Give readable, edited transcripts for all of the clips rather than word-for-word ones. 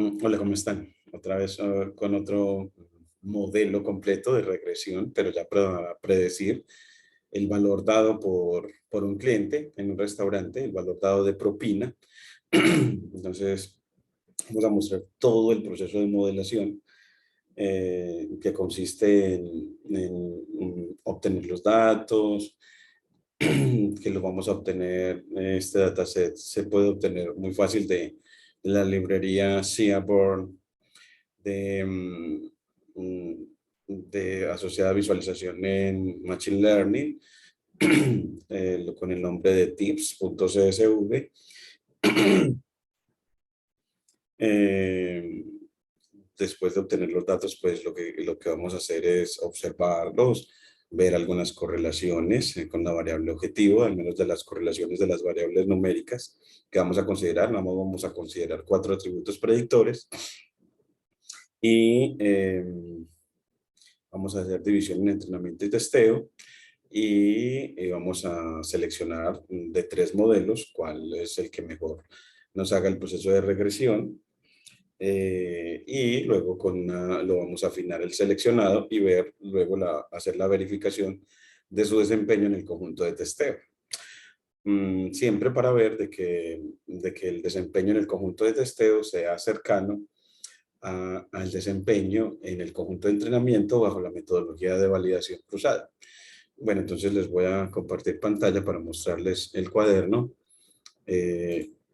Hola, ¿cómo están? Otra vez con otro modelo completo de regresión, pero ya para predecir el valor dado por un cliente en un restaurante, el valor dado de propina. Entonces, vamos a mostrar todo el proceso de modelación que consiste en obtener los datos, que los vamos a obtener. Este dataset se puede obtener muy fácil de la librería Seaborn de, de asociada a visualización en Machine Learning, con el nombre de tips.csv. Eh, Después de obtener los datos, pues lo que vamos a hacer es observarlos, ver algunas correlaciones con la variable objetivo, al menos de las correlaciones de las variables numéricas que vamos a considerar. Vamos a considerar 4 atributos predictores y vamos a hacer división en entrenamiento y testeo y vamos a seleccionar de 3 modelos cuál es el que mejor nos haga el proceso de regresión. Y luego lo vamos a afinar el seleccionado y ver luego hacer la verificación de su desempeño en el conjunto de testeo. Siempre para ver de que el desempeño en el conjunto de testeo sea cercano al desempeño en el conjunto de entrenamiento bajo la metodología de validación cruzada. Bueno, entonces les voy a compartir pantalla para mostrarles el cuaderno.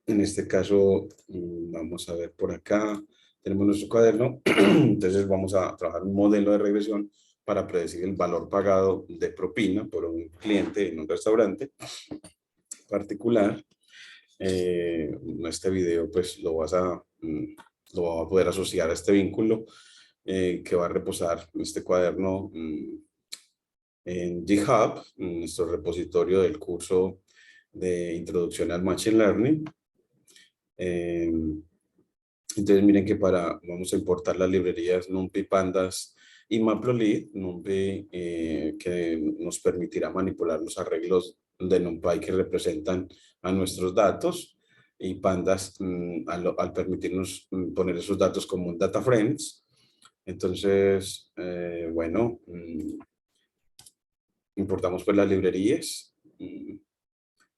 En este caso, vamos a ver por acá, tenemos nuestro cuaderno. Entonces vamos a trabajar un modelo de regresión para predecir el valor pagado de propina por un cliente en un restaurante particular. Este video pues lo va a poder asociar a este vínculo que va a reposar en este cuaderno en GitHub, en nuestro repositorio del curso de Introducción al Machine Learning. Entonces miren que vamos a importar las librerías NumPy, Pandas y Matplotlib. NumPy que nos permitirá manipular los arreglos de NumPy que representan a nuestros datos, y Pandas al permitirnos poner esos datos como un data frames. Entonces, bueno, importamos pues las librerías.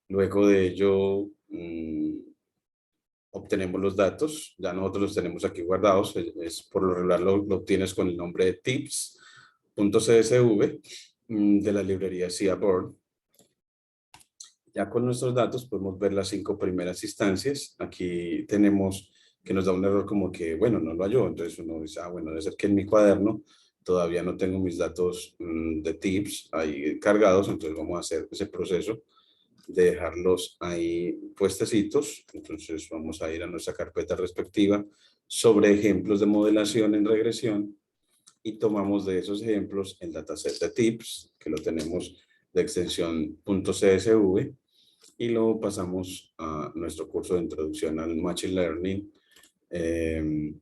Luego de ello, obtenemos los datos. Ya nosotros los tenemos aquí guardados. Por lo regular lo obtienes con el nombre de tips.csv de la librería Seaborn. Ya con nuestros datos podemos ver las 5 primeras instancias. Aquí tenemos que nos da un error como que, bueno, no lo halló. Entonces uno dice, bueno, debe ser que en mi cuaderno todavía no tengo mis datos de tips ahí cargados. Entonces vamos a hacer ese proceso de dejarlos ahí puestecitos. Entonces vamos a ir a nuestra carpeta respectiva sobre ejemplos de modelación en regresión y tomamos de esos ejemplos el dataset de tips, que lo tenemos de extensión .csv, y lo pasamos a nuestro curso de introducción al Machine Learning en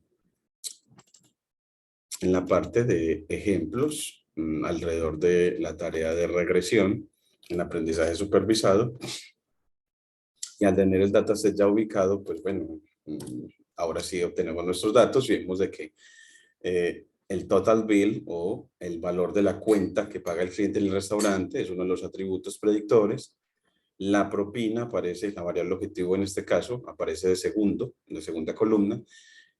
la parte de ejemplos alrededor de la tarea de regresión en aprendizaje supervisado. Y al tener el dataset ya ubicado, pues bueno, ahora sí obtenemos nuestros datos y vemos de que el total bill, o el valor de la cuenta que paga el cliente en el restaurante, es uno de los atributos predictores. La propina aparece, la variable objetivo en este caso, aparece de segunda columna.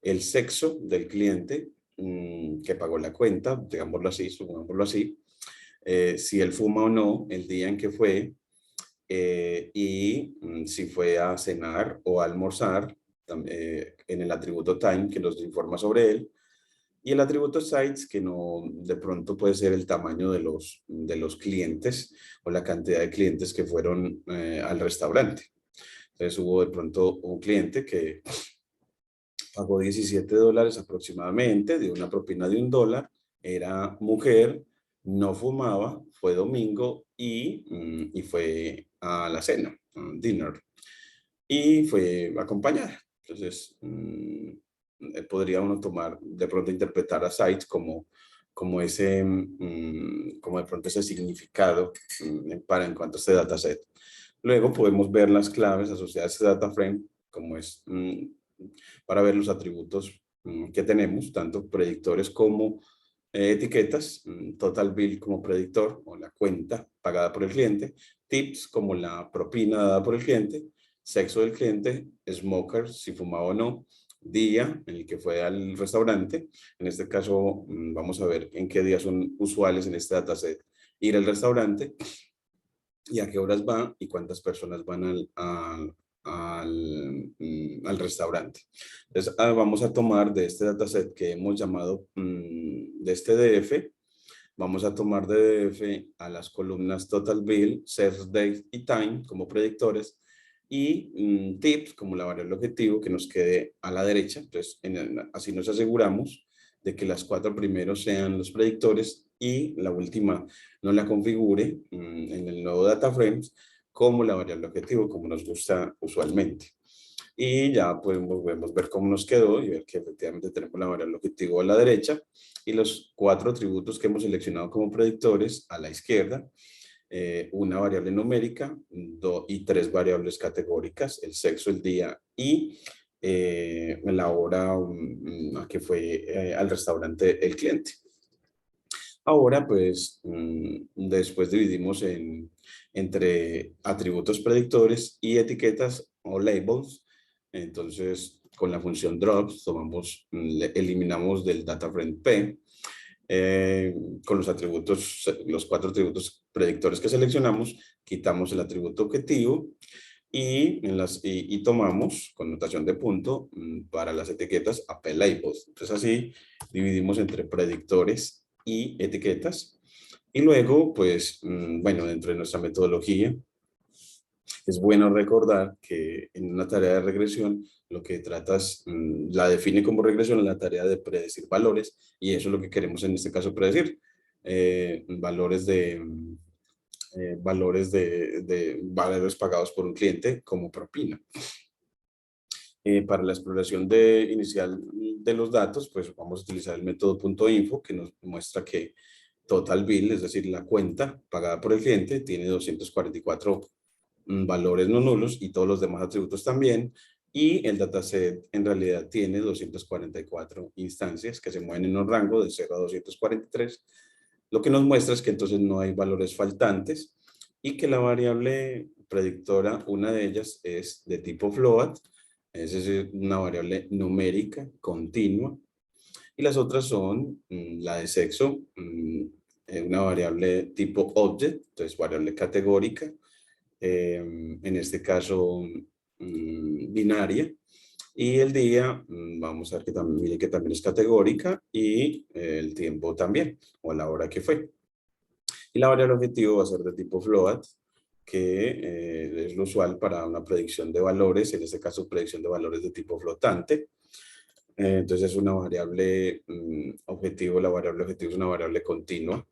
El sexo del cliente que pagó la cuenta, digámoslo así, supongámoslo así. Si él fuma o no, el día en que fue, y si fue a cenar o a almorzar, en el atributo time, que nos informa sobre él, y el atributo sites, que no, de pronto puede ser el tamaño de los clientes o la cantidad de clientes que fueron al restaurante. Entonces hubo de pronto un cliente que pagó $17 aproximadamente, dio una propina de $1, era mujer, no fumaba, fue domingo y fue a la cena, dinner, y fue acompañada. Entonces, podría uno tomar, de pronto interpretar a sites como como de pronto ese significado en cuanto a este dataset. Luego podemos ver las claves asociadas a este data frame, como es para ver los atributos que tenemos, tanto predictores como etiquetas, total bill como predictor o la cuenta pagada por el cliente, tips como la propina dada por el cliente, sexo del cliente, smoker, si fumaba o no, día en el que fue al restaurante. En este caso, vamos a ver en qué días son usuales en este dataset ir al restaurante y a qué horas va y cuántas personas van al restaurante. Entonces, vamos a tomar de este dataset que hemos llamado de este DF, vamos a tomar de DF a las columnas Total Bill, Sales Date y Time como predictores y Tips como la variable objetivo que nos quede a la derecha. Entonces, así nos aseguramos de que las 4 primeros sean los predictores y la última no la configure en el nuevo Data Frames como la variable objetivo, como nos gusta usualmente. Y ya podemos ver cómo nos quedó y ver que efectivamente tenemos la variable objetivo a la derecha y los 4 atributos que hemos seleccionado como predictores a la izquierda, una variable numérica y 3 variables categóricas, el sexo, el día y la hora a que fue al restaurante el cliente. Ahora, pues, después dividimos entre atributos predictores y etiquetas o labels. Entonces, con la función drops, eliminamos del data frame P, con los atributos, los 4 atributos predictores que seleccionamos, quitamos el atributo objetivo y tomamos con notación de punto para las etiquetas AP labels. Entonces, así dividimos entre predictores y etiquetas. Y luego, pues, bueno, dentro de nuestra metodología, es bueno recordar que en una tarea de regresión, lo que tratas, la define como regresión en la tarea de predecir valores, y eso es lo que queremos en este caso predecir. Valores pagados por un cliente como propina. Para la exploración inicial de los datos, pues vamos a utilizar el método .info que nos muestra que total bill, es decir, la cuenta pagada por el cliente, tiene 244 valores no nulos y todos los demás atributos también. Y el dataset en realidad tiene 244 instancias que se mueven en un rango de 0 a 243. Lo que nos muestra es que entonces no hay valores faltantes y que la variable predictora, una de ellas es de tipo float, es decir, una variable numérica continua, y las otras son la de sexo, una variable tipo object, entonces variable categórica, en este caso binaria, y el día, vamos a ver que también, mire que también es categórica, y el tiempo también, o la hora que fue. Y la variable objetivo va a ser de tipo float, que es lo usual para una predicción de valores, en este caso predicción de valores de tipo flotante. Entonces es una variable objetivo, la variable objetivo es una variable continua,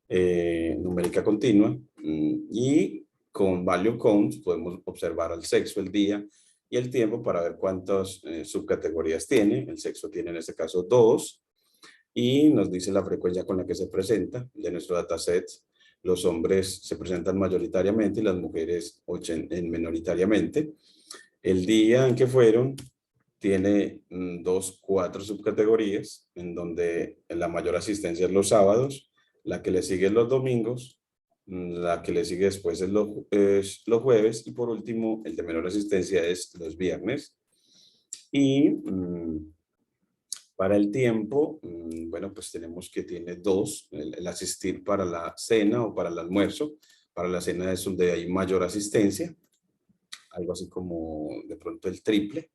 numérica continua, y con value count podemos observar el sexo, el día y el tiempo para ver cuántas subcategorías tiene. El sexo tiene en este caso 2 y nos dice la frecuencia con la que se presenta de nuestro dataset. Los hombres se presentan mayoritariamente y las mujeres minoritariamente. El día en que fueron tiene 4 subcategorías, en donde la mayor asistencia es los sábados, la que le sigue es los domingos, la que le sigue después es los jueves y por último el de menor asistencia es los viernes. Y para el tiempo, bueno, pues tenemos que tiene 2, el asistir para la cena o para el almuerzo. Para la cena es donde hay mayor asistencia, algo así como de pronto el triple.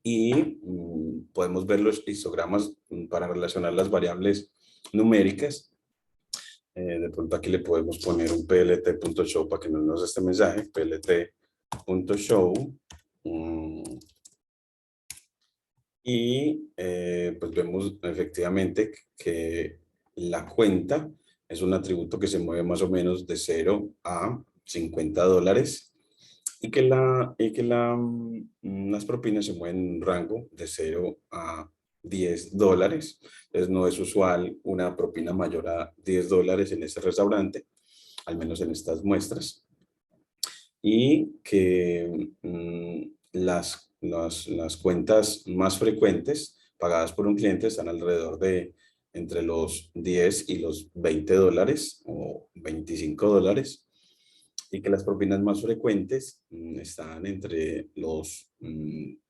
Y podemos ver los histogramas para relacionar las variables numéricas. De pronto aquí le podemos poner un plt.show para que no nos dé este mensaje, plt.show. Y pues vemos efectivamente que la cuenta es un atributo que se mueve más o menos de 0 a $50 y que las propinas se mueven en un rango de 0 a $10. Entonces no es usual una propina mayor a $10 en este restaurante, al menos en estas muestras. Y que las cuentas más frecuentes pagadas por un cliente están alrededor de entre los 10 y los $20 o $25, y que las propinas más frecuentes están entre los,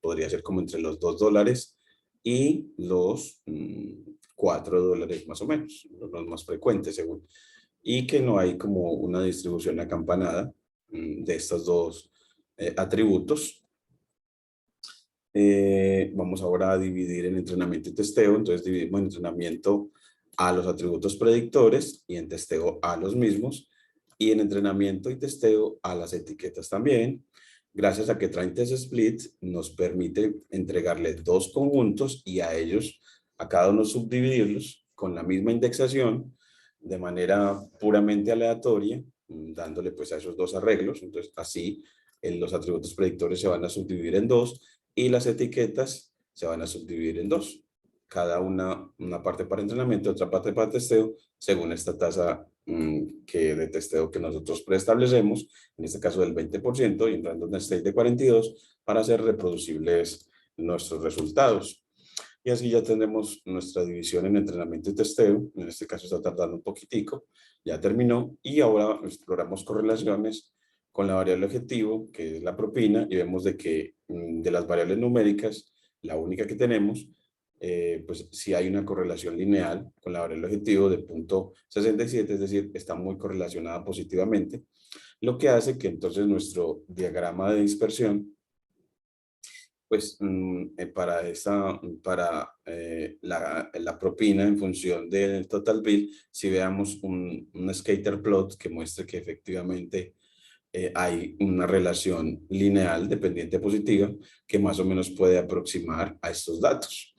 podría ser como entre los $2 y los $4 más o menos, los más frecuentes según. Y que no hay como una distribución acampanada de estos dos atributos. Vamos ahora a dividir en entrenamiento y testeo. Entonces dividimos en entrenamiento a los atributos predictores y en testeo a los mismos, y en entrenamiento y testeo a las etiquetas también, gracias a que Train Test Split nos permite entregarle dos conjuntos y a ellos, a cada uno subdividirlos con la misma indexación de manera puramente aleatoria, dándole pues a esos dos arreglos. Entonces así los atributos predictores se van a subdividir en dos y las etiquetas se van a subdividir en dos. Cada una parte para entrenamiento, otra parte para testeo, según esta tasa de testeo que nosotros preestablecemos, en este caso del 20% y en Random State de 42%, para hacer reproducibles nuestros resultados. Y así ya tenemos nuestra división en entrenamiento y testeo. En este caso está tardando un poquitico, ya terminó, y ahora exploramos correlaciones con la variable objetivo, que es la propina, y vemos de que de las variables numéricas, la única que tenemos, pues sí hay una correlación lineal con la variable objetivo de 0.67, es decir, está muy correlacionada positivamente, lo que hace que entonces nuestro diagrama de dispersión, pues para la propina en función del total bill, si veamos un scatter plot que muestre que efectivamente hay una relación lineal dependiente positiva que más o menos puede aproximar a estos datos.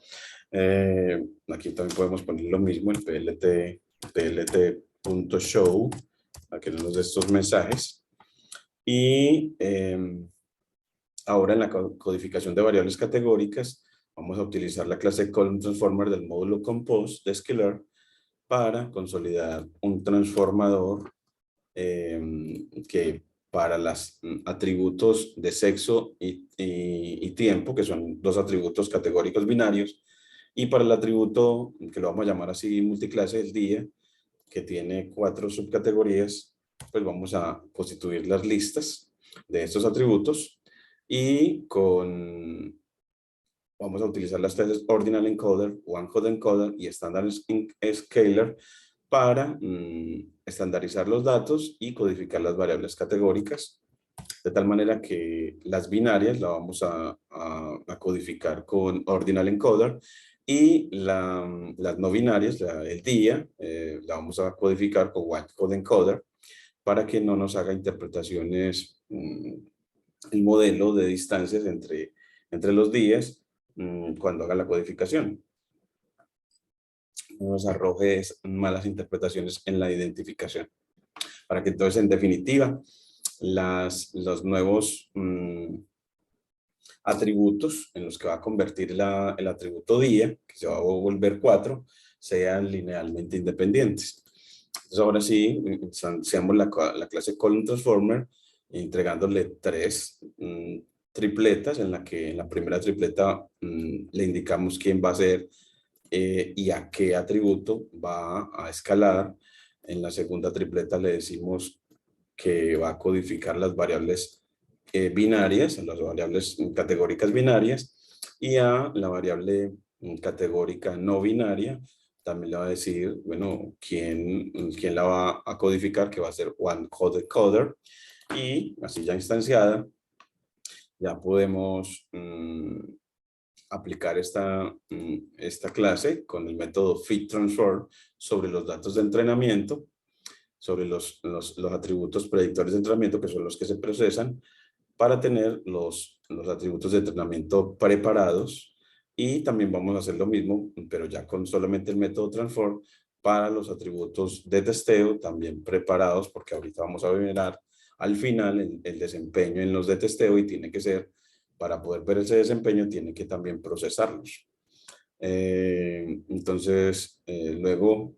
Aquí también podemos poner lo mismo, el plt.show, para que nos dé estos mensajes. Y ahora en la codificación de variables categóricas vamos a utilizar la clase Column Transformer del módulo Compose de Scalar para consolidar un transformador que para los atributos de sexo y tiempo, que son dos atributos categóricos binarios, y para el atributo que lo vamos a llamar así multiclase, el día, que tiene 4 subcategorías, pues vamos a constituir las listas de estos atributos y vamos a utilizar las clases Ordinal Encoder, One-Hot Encoder y Standard Scalar para estandarizar los datos y codificar las variables categóricas, de tal manera que las binarias las vamos a codificar con Ordinal Encoder y las no binarias, el día, la vamos a codificar con One-Hot Encoder para que no nos haga interpretaciones el modelo de distancias entre los días cuando haga la codificación. No nos arroje malas interpretaciones en la identificación. Para que entonces, en definitiva, los nuevos atributos en los que va a convertir el atributo día, que se va a volver 4, sean linealmente independientes. Entonces, ahora sí, seamos la clase Column Transformer, entregándole 3 tripletas, en la primera tripleta le indicamos quién va a ser y a qué atributo va a escalar. En la segunda tripleta le decimos que va a codificar las variables binarias, las variables categóricas binarias, y a la variable categórica no binaria también le va a decir, bueno, quién la va a codificar, que va a ser One-Hot Encoder, y así ya instanciada, ya podemos aplicar esta clase con el método Fit Transform sobre los datos de entrenamiento, sobre los atributos predictores de entrenamiento, que son los que se procesan, para tener los atributos de entrenamiento preparados, y también vamos a hacer lo mismo, pero ya con solamente el método Transform, para los atributos de testeo también preparados, porque ahorita vamos a ver al final el desempeño en los de testeo, y tiene que ser, para poder ver ese desempeño, tiene que también procesarlos. Entonces, luego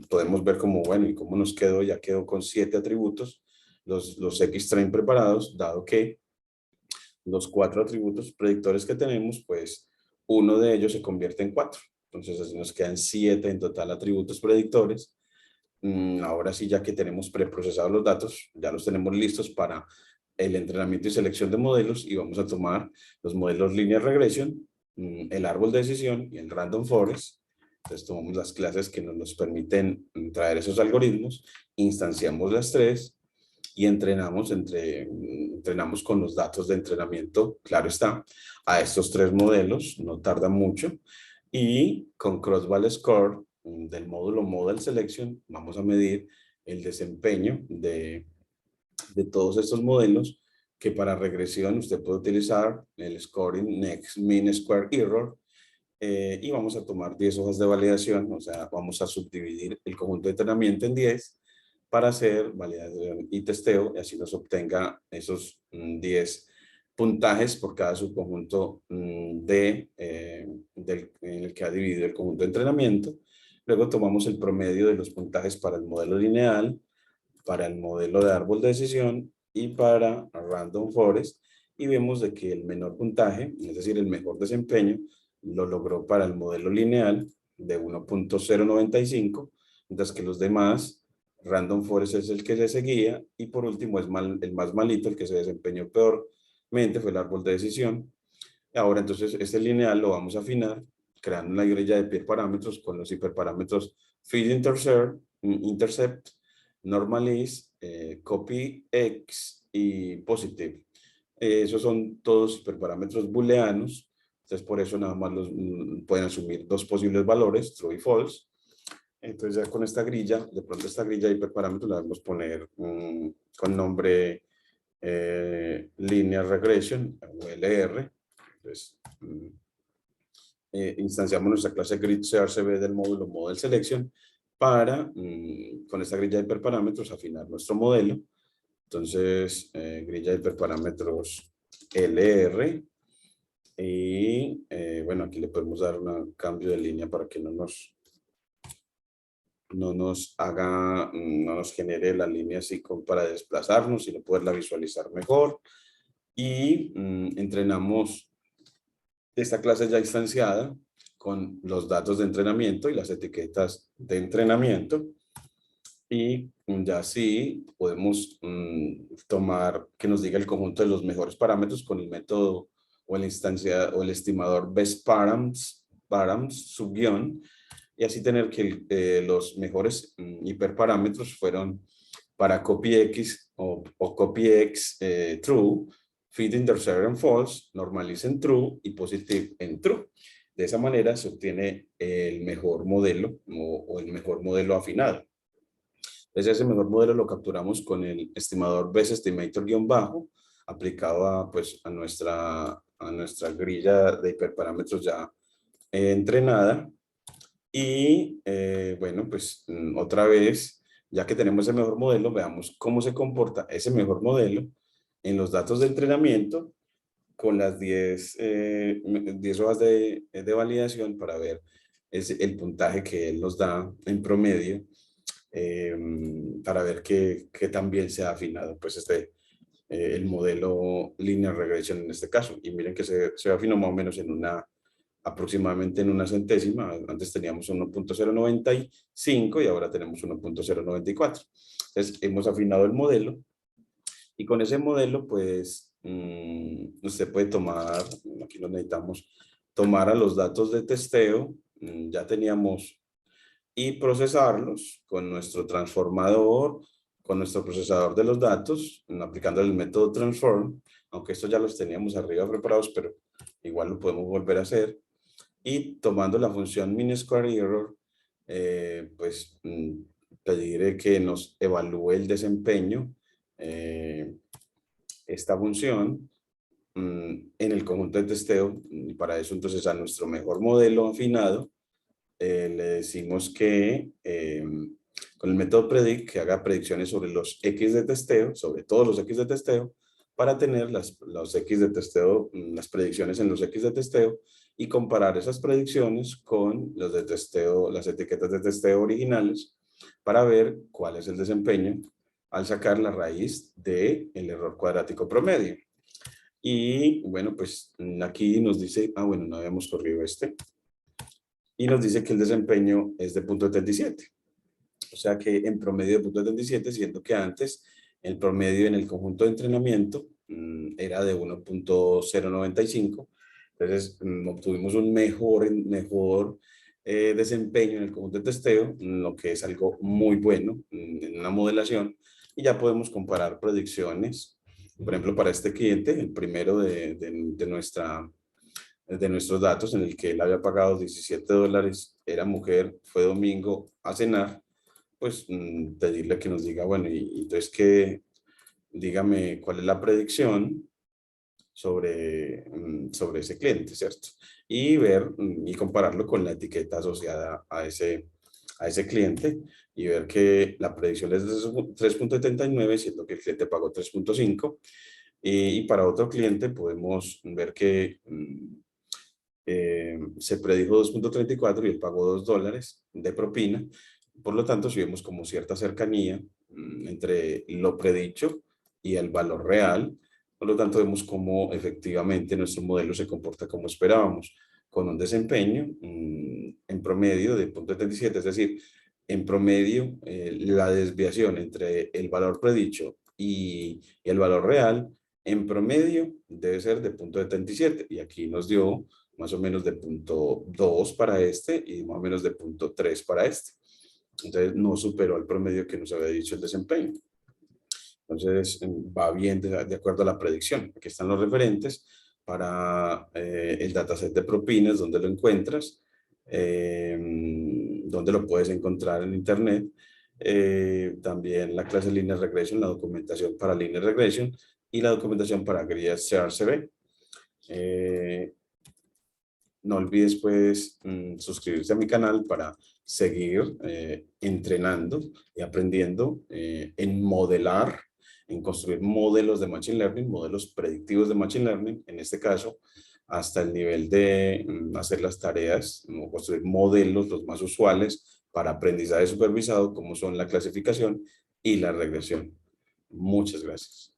podemos ver cómo, bueno, y cómo nos quedó. Ya quedó con 7 atributos, los X-Train preparados, dado que los 4 atributos predictores que tenemos, pues uno de ellos se convierte en 4. Entonces así nos quedan 7 en total atributos predictores. Ahora sí, ya que tenemos preprocesados los datos, ya los tenemos listos para el entrenamiento y selección de modelos, y vamos a tomar los modelos Linear Regression, el árbol de decisión y el Random Forest. Entonces tomamos las clases que nos permiten traer esos algoritmos, instanciamos las 3 y entrenamos con los datos de entrenamiento, claro está, a estos 3 modelos, no tarda mucho, y con Crossval Score del módulo Model Selection vamos a medir el desempeño de todos estos modelos, que para regresión usted puede utilizar el Scoring Next Mean Square Error, y vamos a tomar 10 hojas de validación, o sea, vamos a subdividir el conjunto de entrenamiento en 10 para hacer validación y testeo, y así nos obtenga esos 10 puntajes por cada subconjunto en el que ha dividido el conjunto de entrenamiento. Luego tomamos el promedio de los puntajes para el modelo lineal, para el modelo de árbol de decisión y para Random Forest, y vemos de que el menor puntaje, es decir, el mejor desempeño, lo logró para el modelo lineal de 1.095, mientras que los demás, Random Forest es el que le seguía, y por último es el más malito, el que se desempeñó peormente, fue el árbol de decisión. Ahora entonces este lineal lo vamos a afinar creando una grilla de hiperparámetros con los hiperparámetros Feed Intercept, Normalize, Copy X y Positive. Esos son todos hiperparámetros booleanos. Entonces, por eso nada más pueden asumir 2 posibles valores, true y false. Entonces, ya con esta grilla, de pronto esta grilla de hiperparámetros la vamos a poner con nombre Linear Regression o LR. Entonces, instanciamos nuestra clase grid.crcb del módulo Model Selection para, con esta grilla de hiperparámetros, afinar nuestro modelo. Entonces, grilla de hiperparámetros LR. Y bueno, aquí le podemos dar un cambio de línea para que no nos genere la línea así para desplazarnos, sino poderla visualizar mejor. Y entrenamos esta clase ya instanciada con los datos de entrenamiento y las etiquetas de entrenamiento. Y ya así podemos tomar que nos diga el conjunto de los mejores parámetros con el método o el estimador best params subguión, y así tener que los mejores hiperparámetros fueron para copy X o copy X true, feed intercept en false, normalize en true y positive en true. De esa manera se obtiene el mejor modelo o el mejor modelo afinado. Entonces ese mejor modelo lo capturamos con el estimador best estimator-bajo aplicado a nuestra grilla de hiperparámetros ya entrenada. Y bueno, pues otra vez, ya que tenemos el mejor modelo, veamos cómo se comporta ese mejor modelo en los datos de entrenamiento con las 10 hojas de validación para ver el puntaje que él nos da en promedio, para ver que también se ha afinado pues el modelo Linear Regression en este caso. Y miren que se afinó más o menos aproximadamente en una centésima. Antes teníamos 1.095 y ahora tenemos 1.094. Entonces hemos afinado el modelo, y con ese modelo pues usted puede tomar, aquí lo necesitamos, tomar a los datos de testeo, ya teníamos, y procesarlos con nuestro transformador, con nuestro procesador de los datos, aplicando el método transform, aunque estos ya los teníamos arriba preparados, pero igual lo podemos volver a hacer. Y tomando la función mean square error, pues pediré que nos evalúe el desempeño, esta función, en el conjunto de testeo. Y para eso entonces a nuestro mejor modelo afinado le decimos que con el método predict que haga predicciones sobre los X de testeo, sobre todos los X de testeo, para tener los X de testeo, las predicciones en los X de testeo, y comparar esas predicciones con los de testeo, las etiquetas de testeo originales, para ver cuál es el desempeño al sacar la raíz del error cuadrático promedio. Y bueno, pues aquí nos dice, bueno, no habíamos corrido este. Y nos dice que el desempeño es de 0.77. O sea que en promedio de 0.77, siendo que antes el promedio en el conjunto de entrenamiento era de 1.095. Entonces obtuvimos un mejor desempeño en el conjunto de testeo, lo que es algo muy bueno en una modelación. Y ya podemos comparar predicciones. Por ejemplo, para este cliente, el primero de nuestros datos, en el que él había pagado $17, era mujer, fue domingo a cenar, pues pedirle que nos diga, bueno, y entonces que dígame cuál es la predicción sobre ese cliente, ¿cierto? Y ver y compararlo con la etiqueta asociada a ese cliente y ver que la predicción es de 3.79, siendo que el cliente pagó 3.5. Y para otro cliente podemos ver que se predijo 2.34 y él pagó $2 de propina. Por lo tanto, si vemos como cierta cercanía entre lo predicho y el valor real, por lo tanto, vemos cómo efectivamente nuestro modelo se comporta como esperábamos, con un desempeño en promedio de 0.77, es decir, en promedio la desviación entre el valor predicho y el valor real, en promedio debe ser de 0.77, y aquí nos dio más o menos de 0.2 para este y más o menos de 0.3 para este. Entonces no superó el promedio que nos había dicho el desempeño. Entonces va bien de acuerdo a la predicción. Aquí están los referentes para el dataset de propinas, donde lo encuentras, donde lo puedes encontrar en internet. También la clase Linear Regression, la documentación para Linear Regression y la documentación para guías CRCB. No olvides pues suscribirse a mi canal para seguir entrenando y aprendiendo en modelar, en construir modelos de Machine Learning, modelos predictivos de Machine Learning, en este caso, hasta el nivel de hacer las tareas, o construir modelos los más usuales para aprendizaje supervisado, como son la clasificación y la regresión. Muchas gracias.